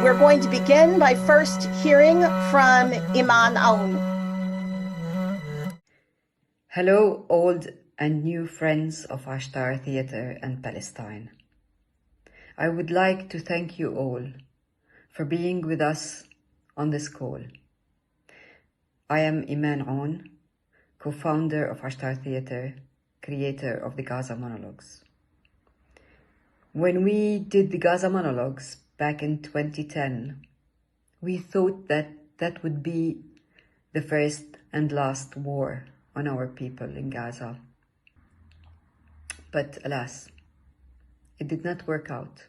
we're going to begin by first hearing from Iman Aoun. Hello, old and new friends of Ashtar Theater and Palestine. I would like to thank you all for being with us on this call. I am Iman Aoun, co-founder of Ashtar Theater, creator of the Gaza Monologues. When we did the Gaza Monologues back in 2010, we thought that that would be the first and last war on our people in Gaza. But alas, it did not work out.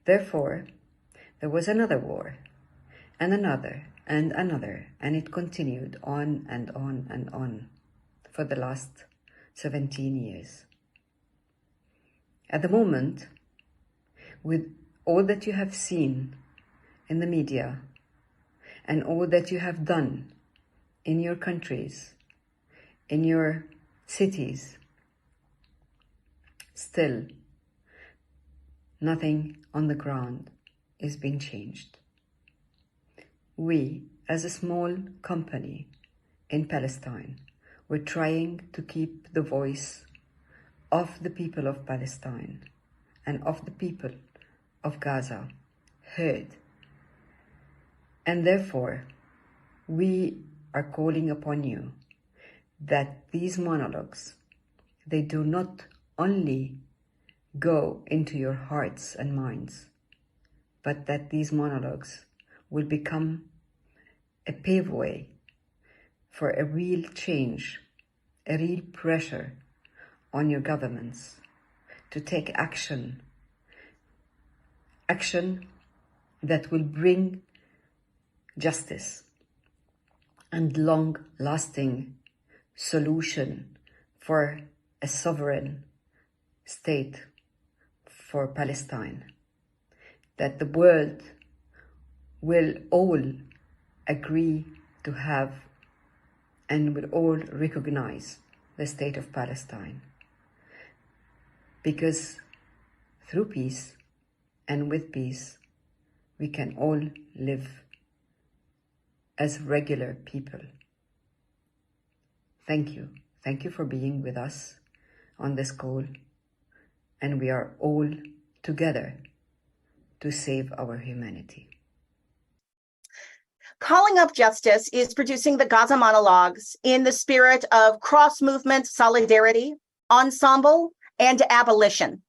Therefore, there was another war, and another, and another, and it continued on and on and on for the last 17 years. At the moment, with all that you have seen in the media and all that you have done in your countries, in your cities, still nothing on the ground is being changed. We, as a small company in Palestine, we're trying to keep the voice of the people of Palestine and of the people of Gaza heard. And therefore, we are calling upon you that these monologues, they do not only go into your hearts and minds, but that these monologues will become a paveway for a real change, a real pressure on your governments to take action that will bring justice and long-lasting solution for a sovereign state for Palestine, that the world will all agree to have and will all recognize the state of Palestine. Because through peace and with peace, we can all live as regular people. Thank you. Thank you for being with us on this call. And we are all together to save our humanity. Calling Up Justice is producing the Gaza Monologues in the spirit of cross-movement solidarity, ensemble, and abolition.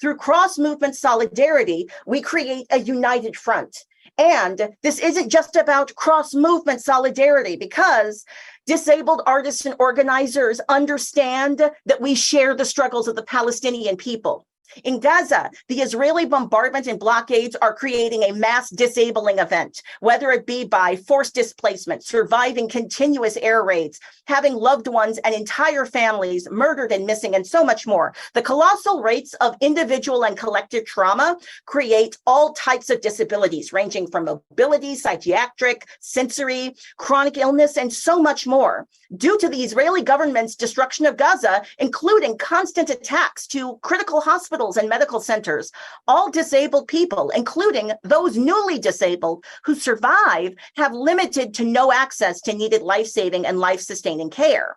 Through cross-movement solidarity, we create a united front. And this isn't just about cross-movement solidarity, because disabled artists and organizers understand that we share the struggles of the Palestinian people. In Gaza, the Israeli bombardment and blockades are creating a mass disabling event, whether it be by forced displacement, surviving continuous air raids, having loved ones and entire families murdered and missing, and so much more. The colossal rates of individual and collective trauma create all types of disabilities, ranging from mobility, psychiatric, sensory, chronic illness, and so much more. Due to the Israeli government's destruction of Gaza, including constant attacks to critical hospitals and medical centers, all disabled people, including those newly disabled who survive, have limited to no access to needed life-saving and life-sustaining care.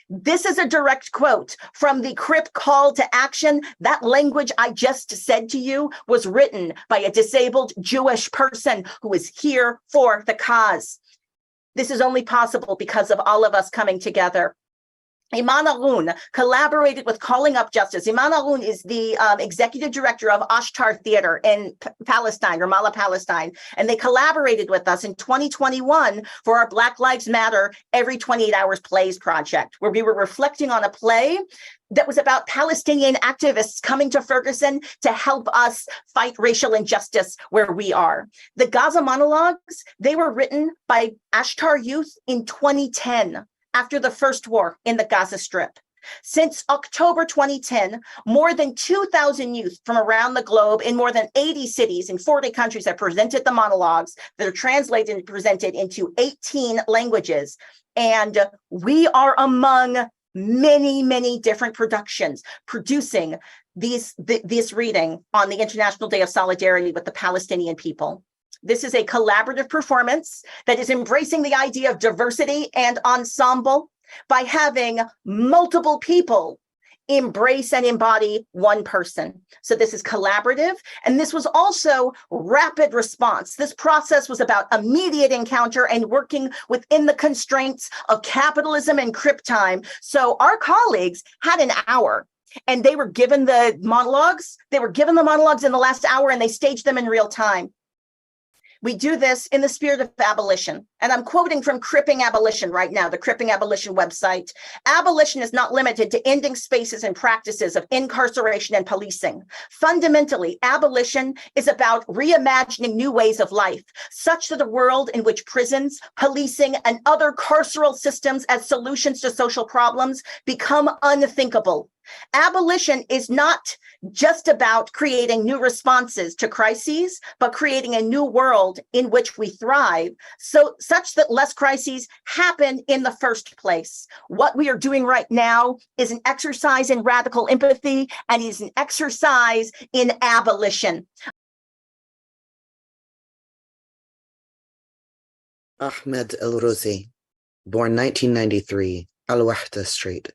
This is a direct quote from the CRIP call to action. That language I just said to you was written by a disabled Jewish person who is here for the cause. This is only possible because of all of us coming together. Iman Aoun collaborated with Calling Up Justice. Iman Aoun is the executive director of Ashtar Theater in Palestine, Ramallah, Palestine. And they collaborated with us in 2021 for our Black Lives Matter Every 28 Hours Plays project, where we were reflecting on a play that was about Palestinian activists coming to Ferguson to help us fight racial injustice where we are. The Gaza Monologues, they were written by Ashtar youth in 2010. After the first war in the Gaza Strip. Since October 2010, more than 2,000 youth from around the globe in more than 80 cities in 40 countries have presented the monologues that are translated and presented into 18 languages. And we are among many different productions producing this reading on the International Day of Solidarity with the Palestinian people. This is a collaborative performance that is embracing the idea of diversity and ensemble by having multiple people embrace and embody one person. So this is collaborative, and this was also rapid response. This process was about immediate encounter and working within the constraints of capitalism and crip time. So our colleagues had an hour, and they were given the monologues. They were given the monologues in the last hour, and they staged them in real time. We do this in the spirit of abolition. And I'm quoting from Cripping Abolition right now, the Cripping Abolition website. Abolition is not limited to ending spaces and practices of incarceration and policing. Fundamentally, abolition is about reimagining new ways of life, such that a world in which prisons, policing, and other carceral systems as solutions to social problems become unthinkable. Abolition is not just about creating new responses to crises, but creating a new world in which we thrive, such that less crises happen in the first place. What we are doing right now is an exercise in radical empathy, and is an exercise in abolition. Ahmed El-Rozi, born 1993, Al-Wahda Street.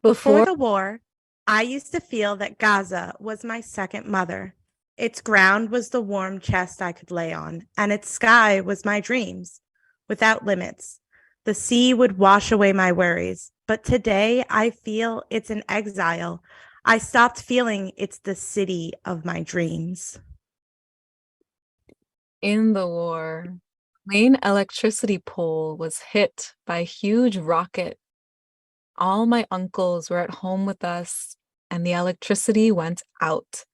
Before the war, I used to feel that Gaza was my second mother. Its ground was the warm chest I could lay on, and its sky was my dreams, without limits. The sea would wash away my worries, but today I feel it's an exile. I stopped feeling it's the city of my dreams. In the war, main electricity pole was hit by a huge rocket. All my uncles were at home with us, and the electricity went out.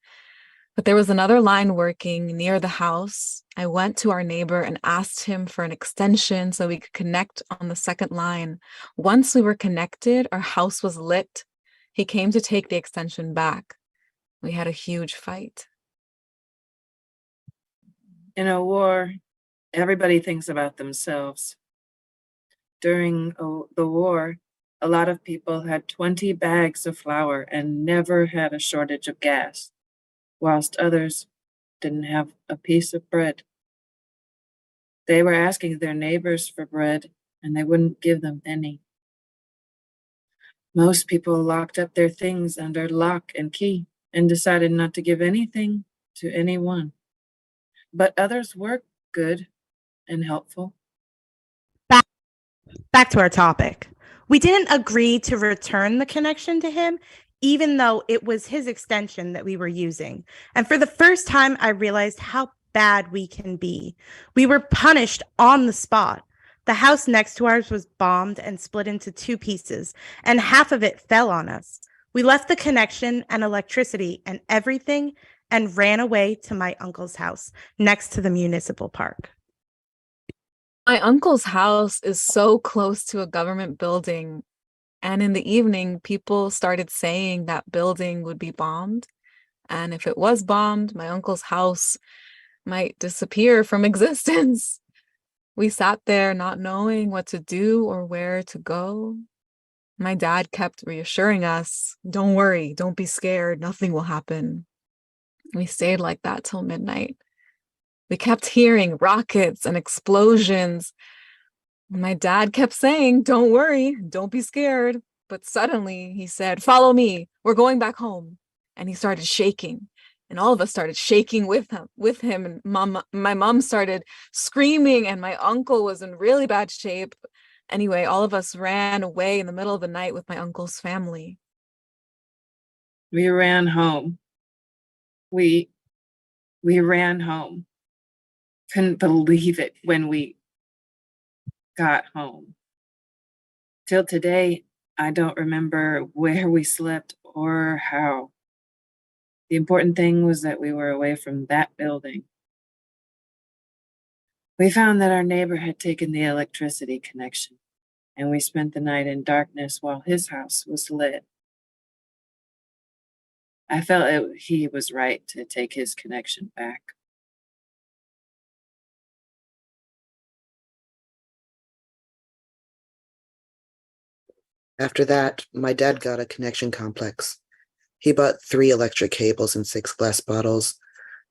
But there was another line working near the house. I went to our neighbor and asked him for an extension so we could connect on the second line. Once we were connected, our house was lit. He came to take the extension back. We had a huge fight. In a war, everybody thinks about themselves. During the war, a lot of people had 20 bags of flour and never had a shortage of gas, whilst others didn't have a piece of bread. They were asking their neighbors for bread, and they wouldn't give them any. Most people locked up their things under lock and key and decided not to give anything to anyone. But others were good and helpful. Back to our topic. We didn't agree to return the connection to him, even though it was his extension that we were using. And for the first time, I realized how bad we can be. We were punished on the spot. The house next to ours was bombed and split into two pieces, and half of it fell on us. We left the connection and electricity and everything and ran away to my uncle's house next to the municipal park. My uncle's house is so close to a government building, and in the evening, people started saying that building would be bombed, and if it was bombed, my uncle's house might disappear from existence. We sat there not knowing what to do or where to go. My dad kept reassuring us, "Don't worry, don't be scared, nothing will happen." We stayed like that till midnight. We kept hearing rockets and explosions. My dad kept saying, "Don't worry, don't be scared." But suddenly he said, "Follow me, we're going back home." And he started shaking, and all of us started shaking with him. And my mom started screaming, and my uncle was in really bad shape. Anyway, all of us ran away in the middle of the night with my uncle's family. We ran home. We ran home. Couldn't believe it when we got home. Till today, I don't remember where we slept or how. The important thing was that we were away from that building. We found that our neighbor had taken the electricity connection, and we spent the night in darkness while his house was lit. I felt he was right to take his connection back. After that, my dad got a connection complex. He bought 3 electric cables and 6 glass bottles,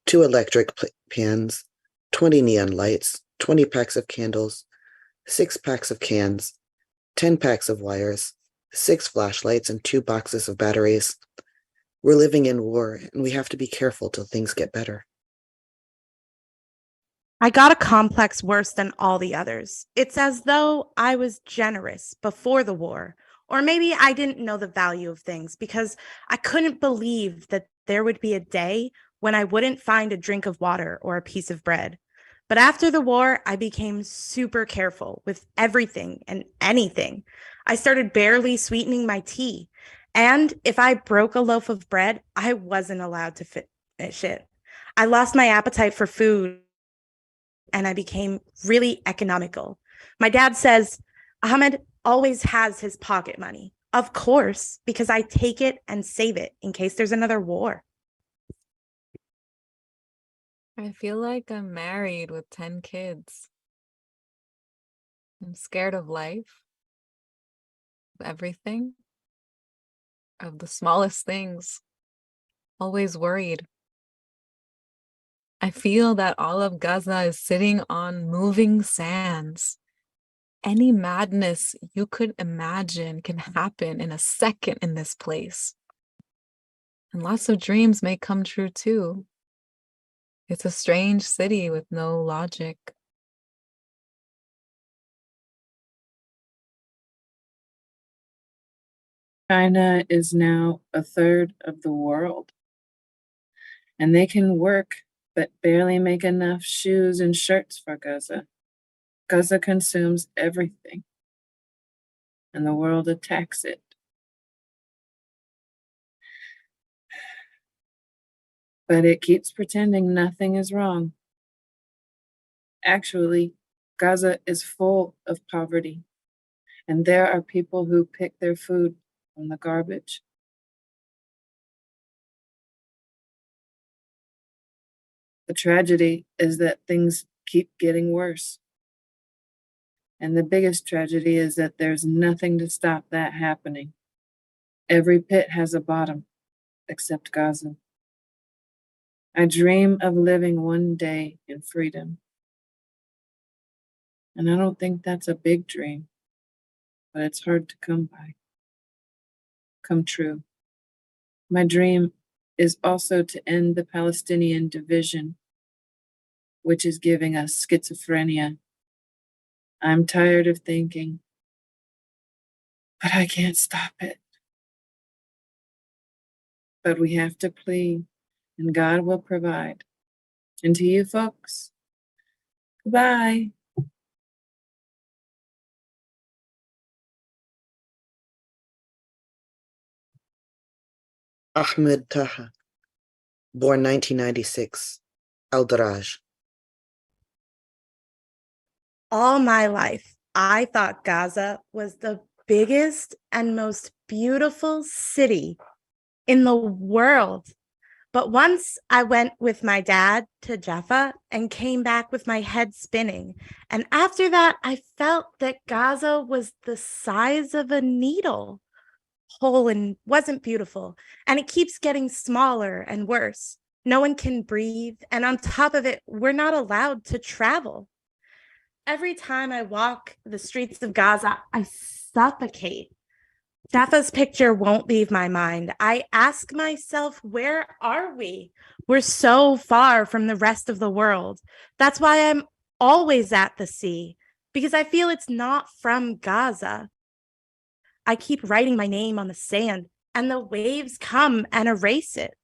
2 electric pans, 20 neon lights, 20 packs of candles, 6 packs of cans, 10 packs of wires, 6 flashlights, and 2 boxes of batteries. We're living in war, and we have to be careful till things get better. I got a complex worse than all the others. It's as though I was generous before the war, or maybe I didn't know the value of things because I couldn't believe that there would be a day when I wouldn't find a drink of water or a piece of bread. But after the war, I became super careful with everything and anything. I started barely sweetening my tea. And if I broke a loaf of bread, I wasn't allowed to finish it. I lost my appetite for food and I became really economical. My dad says, Ahmed always has his pocket money. Of course, because I take it and save it in case there's another war. I feel like I'm married with 10 kids. I'm scared of life, of everything, of the smallest things, always worried. I feel that all of Gaza is sitting on moving sands. Any madness you could imagine can happen in a second in this place. And lots of dreams may come true too. It's a strange city with no logic. China is now a third of the world, and they can work but barely make enough shoes and shirts for Gaza. Gaza consumes everything, and the world attacks it. But it keeps pretending nothing is wrong. Actually, Gaza is full of poverty, and there are people who pick their food from the garbage. The tragedy is that things keep getting worse. And the biggest tragedy is that there's nothing to stop that happening. Every pit has a bottom, except Gaza. I dream of living one day in freedom. And I don't think that's a big dream, but it's hard to come by, come true. My dream is also to end the Palestinian division, which is giving us schizophrenia. I'm tired of thinking, but I can't stop it. But we have to plead, and God will provide. And to you folks, goodbye. Ahmed Taha, born 1996, Al-Daraj. All my life, I thought Gaza was the biggest and most beautiful city in the world. But once I went with my dad to Jaffa and came back with my head spinning. And after that, I felt that Gaza was the size of a needle, whole and wasn't beautiful. And it keeps getting smaller and worse. No one can breathe. And on top of it, we're not allowed to travel. Every time I walk the streets of Gaza, I suffocate. Jaffa's picture won't leave my mind. I ask myself, where are we? We're so far from the rest of the world. That's why I'm always at the sea, because I feel it's not from Gaza. I keep writing my name on the sand, and the waves come and erase it.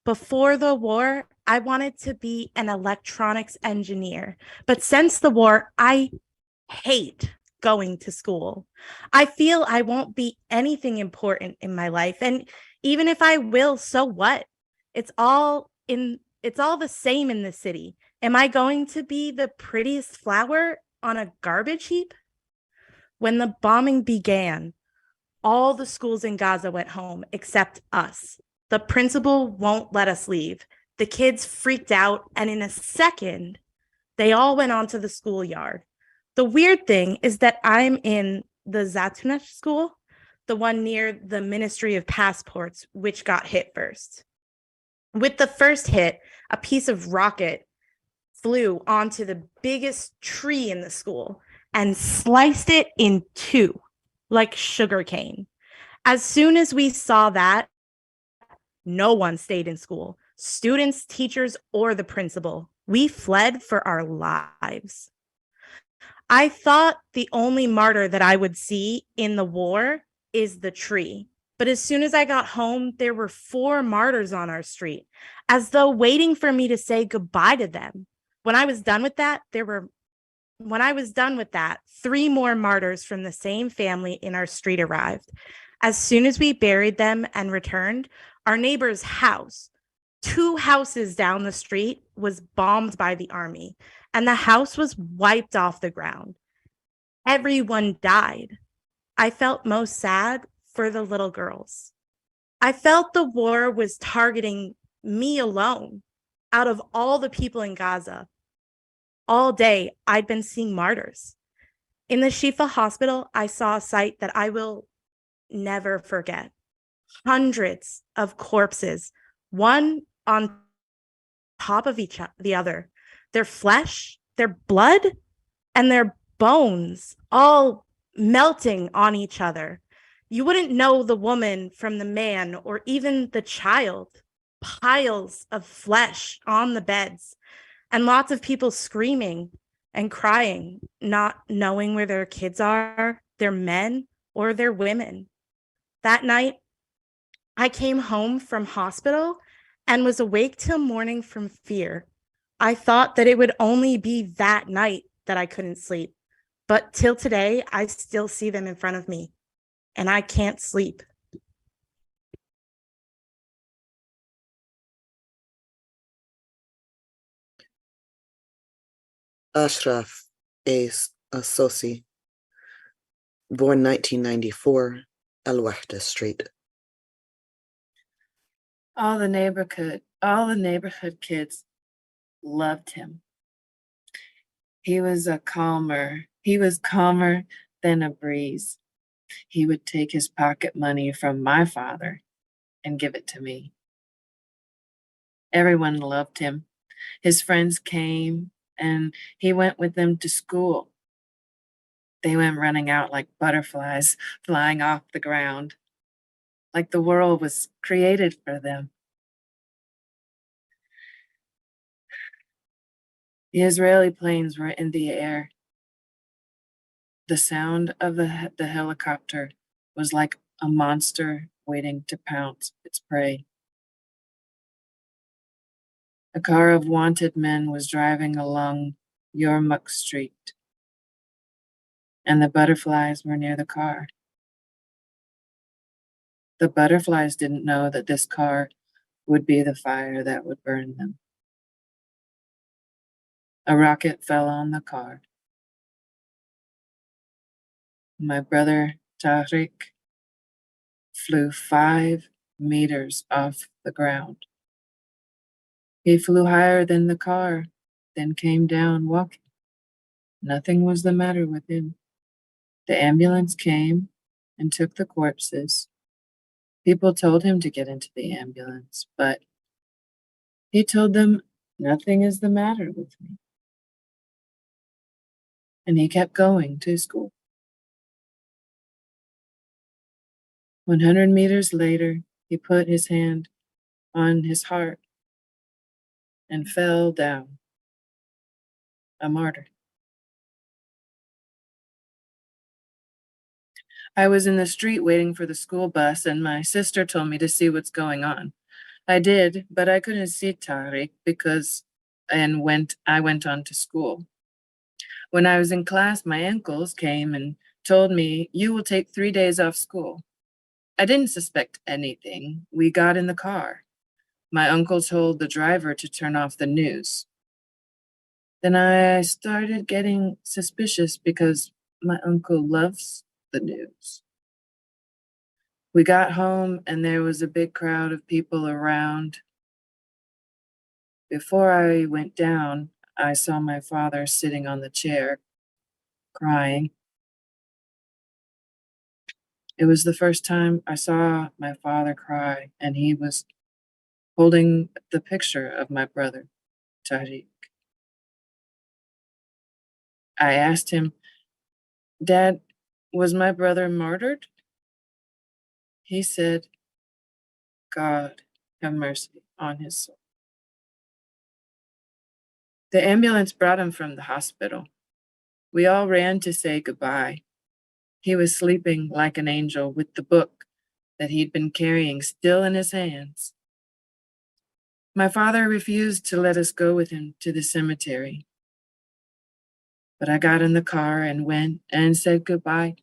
Before the war, I wanted to be an electronics engineer. But since the war, I hate going to school. I feel I won't be anything important in my life. And even if I will, so what? It's all the same in the city. Am I going to be the prettiest flower on a garbage heap? When the bombing began, all the schools in Gaza went home except us. The principal won't let us leave. The kids freaked out, and in a second, they all went onto the schoolyard. The weird thing is that I'm in the Zatunesh school, the one near the Ministry of Passports, which got hit first. With the first hit, a piece of rocket flew onto the biggest tree in the school and sliced it in two, like sugarcane. As soon as we saw that, no one stayed in school, students, teachers, or the principal. We fled for our lives. I thought the only martyr that I would see in the war is the tree. But as soon as I got home, there were 4 martyrs on our street, as though waiting for me to say goodbye to them. When I was done with that, 3 more martyrs from the same family in our street arrived. As soon as we buried them and returned, our neighbor's house, 2 houses down the street, was bombed by the army, and the house was wiped off the ground. Everyone died. I felt most sad for the little girls. I felt the war was targeting me alone out of all the people in Gaza. All day, I'd been seeing martyrs. In the Shifa hospital, I saw a sight that I will never forget. Hundreds of corpses, one on top of the other. Their flesh, their blood, and their bones all melting on each other. You wouldn't know the woman from the man or even the child. Piles of flesh on the beds, and lots of people screaming and crying, not knowing where their kids are, their men, or their women. That night, I came home from hospital and was awake till morning from fear. I thought that it would only be that night that I couldn't sleep. But till today, I still see them in front of me, and I can't sleep. Ashraf Assosi, born 1994, Al Wahda Street. All the neighborhood kids loved him. He was calmer than a breeze. He would take his pocket money from my father and give it to me. Everyone loved him. His friends came and he went with them to school. They went running out like butterflies flying off the ground, like the world was created for them. The Israeli planes were in the air. The sound of the helicopter was like a monster waiting to pounce its prey. A car of wanted men was driving along Yura Street, and the butterflies were near the car. The butterflies didn't know that this car would be the fire that would burn them. A rocket fell on the car. My brother Tariq flew 5 meters off the ground. He flew higher than the car, then came down walking. Nothing was the matter with him. The ambulance came and took the corpses. People told him to get into the ambulance, but he told them, nothing is the matter with me. And he kept going to school. 100 meters later, he put his hand on his heart and fell down, a martyr. I was in the street waiting for the school bus, and my sister told me to see what's going on. I did, but I couldn't see Tariq I went on to school. When I was in class, my uncles came and told me, you will take 3 days off school. I didn't suspect anything. We got in the car. My uncle told the driver to turn off the news. Then I started getting suspicious because my uncle loves the news. We got home and there was a big crowd of people around. Before I went down, I saw my father sitting on the chair, crying. It was the first time I saw my father cry, and he was holding the picture of my brother, Tariq. I asked him, "Dad, was my brother murdered?" He said, "God have mercy on his soul." The ambulance brought him from the hospital. We all ran to say goodbye. He was sleeping like an angel with the book that he'd been carrying still in his hands. My father refused to let us go with him to the cemetery. But I got in the car and went and said goodbye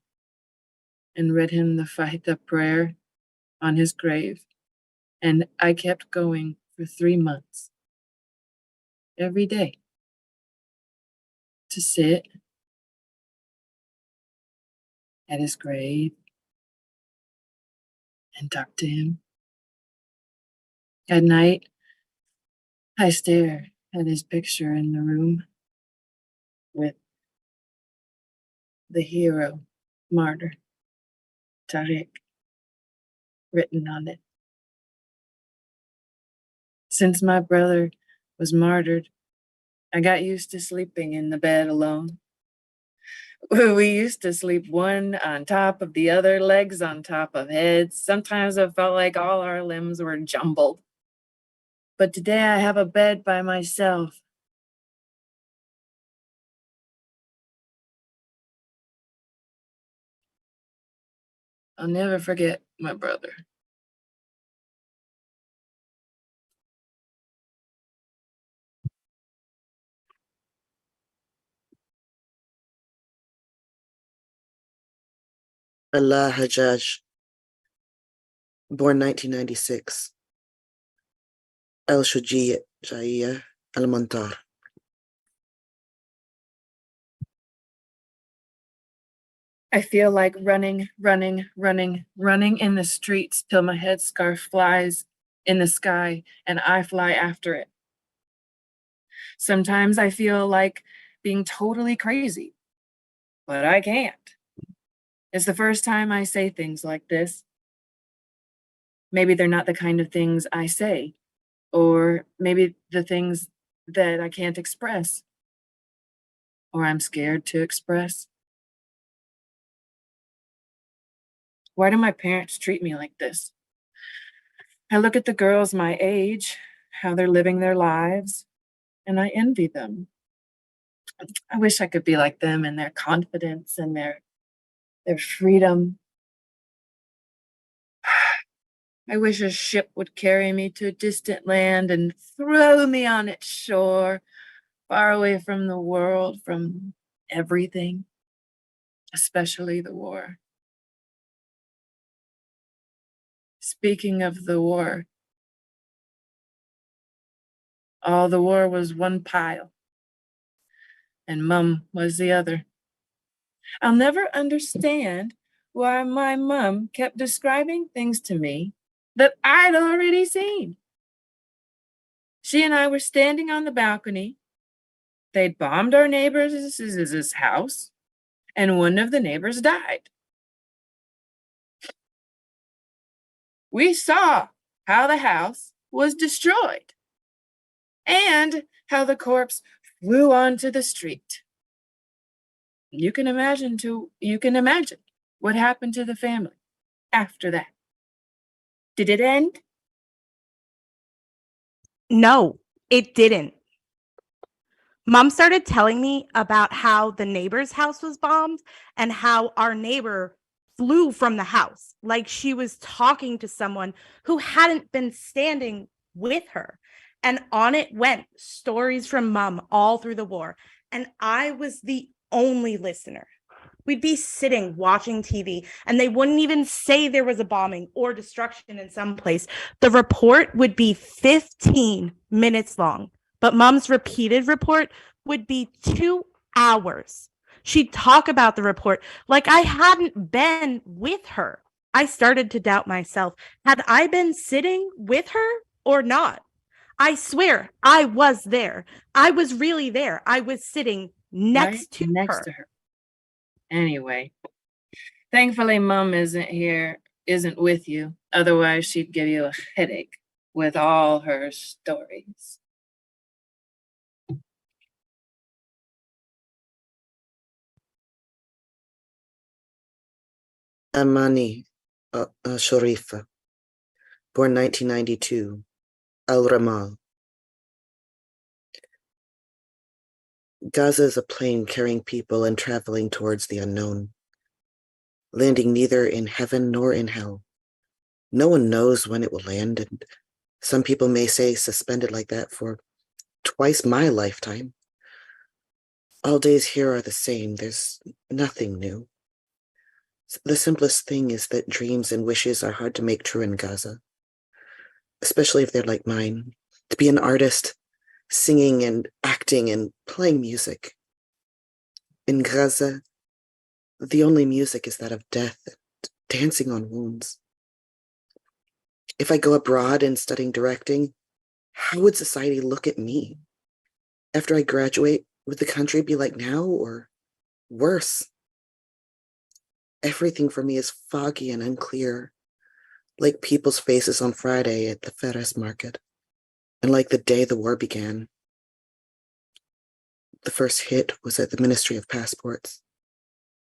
and read him the Fahita prayer on his grave. And I kept going for 3 months, every day, to sit at his grave and talk to him. At night, I stare at his picture in the room with the hero, martyr, Tariq, written on it. Since my brother was martyred, I got used to sleeping in the bed alone. We used to sleep one on top of the other, legs on top of heads. Sometimes it felt like all our limbs were jumbled. But today I have a bed by myself. I'll never forget my brother. Allah Hajjaj, born 1996. El Shujaiya Al Mantar. I feel like running in the streets till my headscarf flies in the sky and I fly after it. Sometimes I feel like being totally crazy, but I can't. It's the first time I say things like this. Maybe they're not the kind of things I say, or maybe the things that I can't express, or I'm scared to express. Why do my parents treat me like this? I look at the girls my age, how they're living their lives, and I envy them. I wish I could be like them in their confidence and their freedom. I wish a ship would carry me to a distant land and throw me on its shore, far away from the world, from everything, especially the war. Speaking of the war, all the war was one pile, and Mum was the other. I'll never understand why my mum kept describing things to me that I'd already seen. She and I were standing on the balcony. They'd bombed our neighbor's house, and one of the neighbors died. We saw how the house was destroyed and how the corpse flew onto the street. You can imagine what happened to the family after that. Did it end? No, it didn't. Mom started telling me about how the neighbor's house was bombed and how our neighbor flew from the house, like she was talking to someone who hadn't been standing with her. And on it went, stories from Mom all through the war. And I was the only listener. We'd be sitting watching TV and they wouldn't even say there was a bombing or destruction in some place. The report would be 15 minutes long, but Mom's repeated report would be 2 hours. She'd talk about the report like I hadn't been with her. I started to doubt myself. Had I been sitting with her or not? I swear I was there. I was really there. I was sitting next to her. Anyway, Thankfully, Mom isn't with you. Otherwise, she'd give you a headache with all her stories. Amani Sharifa, born 1992, Al Ramal. Gaza is a plane carrying people and traveling towards the unknown, landing neither in heaven nor in hell. No one knows when it will land, and some people may say suspended like that for twice my lifetime. All days here are the same. There's nothing new. The simplest thing is that dreams and wishes are hard to make true in Gaza, especially if they're like mine. To be an artist, singing and acting and playing music. In Gaza, the only music is that of death and dancing on wounds. If I go abroad and studying directing, how would society look at me? After I graduate, would the country be like now or worse? Everything for me is foggy and unclear, like people's faces on Friday at the Ferris market, and like the day the war began. The first hit was at the Ministry of Passports.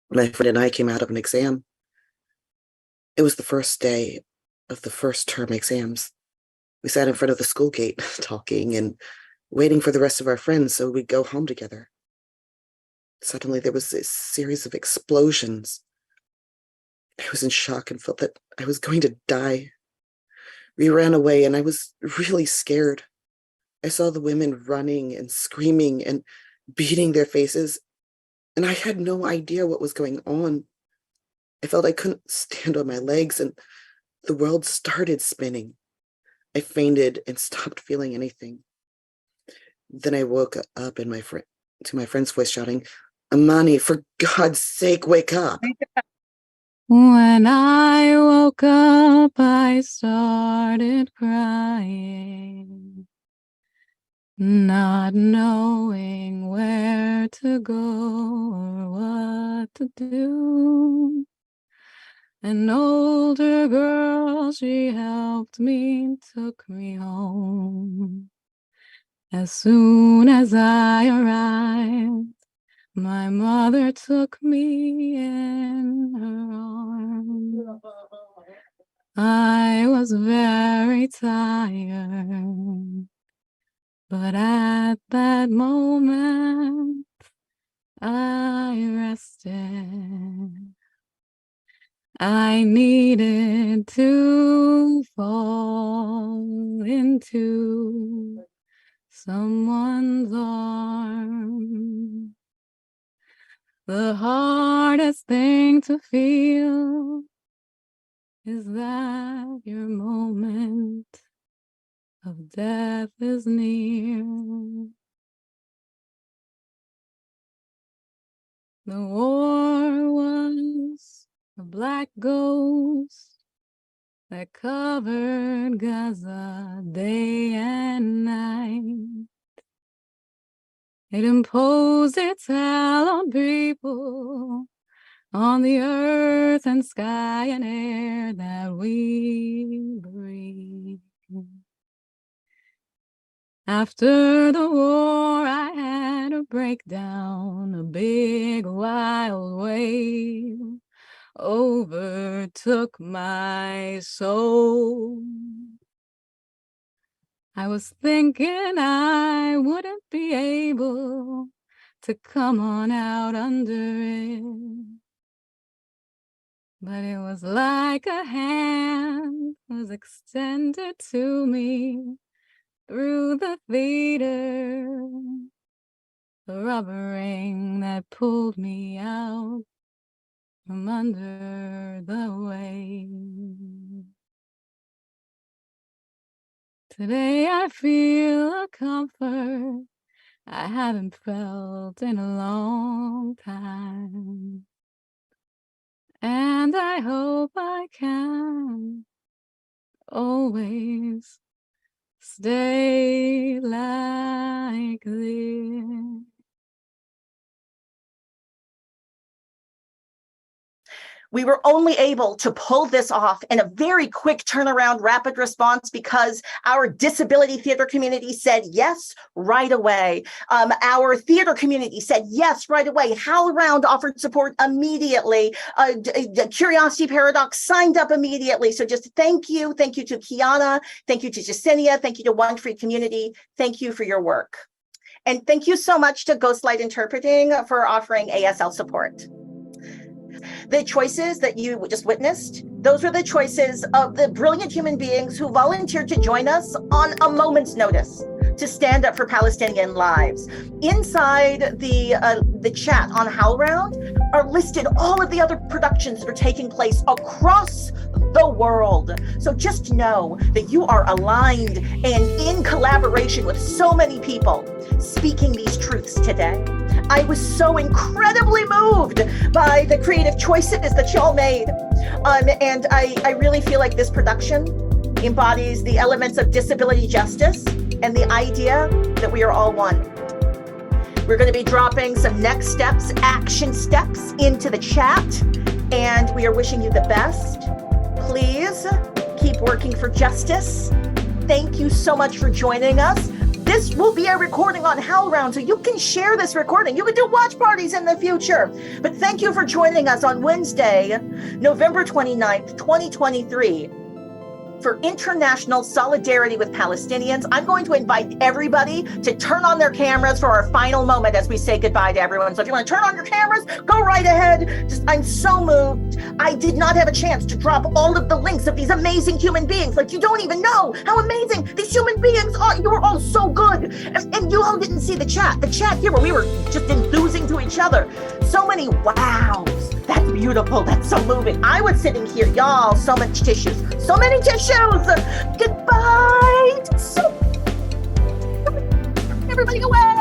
My friend and I came out of an exam. It was the first day of the first term exams. We sat in front of the school gate talking and waiting for the rest of our friends so we'd go home together. Suddenly there was a series of explosions. I was in shock and felt that I was going to die. We ran away and I was really scared. I saw the women running and screaming and beating their faces, and I had no idea what was going on. I felt I couldn't stand on my legs and the world started spinning. I fainted and stopped feeling anything. Then I woke up and to my friend's voice shouting, "Amani, for God's sake, wake up." When I woke up, I started crying, not knowing where to go or what to do. An older girl, she helped me, took me home. As soon as I arrived, my mother took me in her arms. I was very tired, but at that moment, I rested. I needed to fall into someone's arms. The hardest thing to feel is that your moment of death is near. The war was a black ghost that covered Gaza day and night. It imposed its hell on people, on the earth and sky and air that we breathe. After the war, I had a breakdown, a big wild wave overtook my soul. I was thinking I wouldn't be able to come on out under it, but it was like a hand was extended to me through the theater, the rubber ring that pulled me out from under the weight. Today I feel a comfort I haven't felt in a long time, and I hope I can always stay like this. We were only able to pull this off in a very quick turnaround, rapid response because our disability theater community said yes right away. Our theater community said yes right away. HowlRound offered support immediately. The Curiosity Paradox signed up immediately. So just thank you. Thank you to Kiana. Thank you to Jasenia. Thank you to One Free Community. Thank you for your work. And thank you so much to Ghostlight Interpreting for offering ASL support. The choices that you just witnessed, those were the choices of the brilliant human beings who volunteered to join us on a moment's notice to stand up for Palestinian lives. Inside the chat on HowlRound are listed all of the other productions that are taking place across the world. So just know that you are aligned and in collaboration with so many people speaking these truths today. I was so incredibly moved by the creative choices that y'all made. And I really feel like this production embodies the elements of disability justice and the idea that we are all one. We're going to be dropping some next steps, action steps into the chat, and we are wishing you the best. Please keep working for justice. Thank you so much for joining us. This will be a recording on HowlRound, so you can share this recording. You can do watch parties in the future. But thank you for joining us on Wednesday, November 29th, 2023. For International Solidarity with Palestinians. I'm going to invite everybody to turn on their cameras for our final moment as we say goodbye to everyone. So if you want to turn on your cameras, go right ahead. I'm so moved. I did not have a chance to drop all of the links of these amazing human beings. Like, you don't even know how amazing these human beings are. You were all so good. And you all didn't see the chat. The chat here where we were just enthusing to each other. So many wows. That's beautiful. That's so moving. I was sitting here, y'all, so much tissues. So many tissues. Goodbye. So everybody away.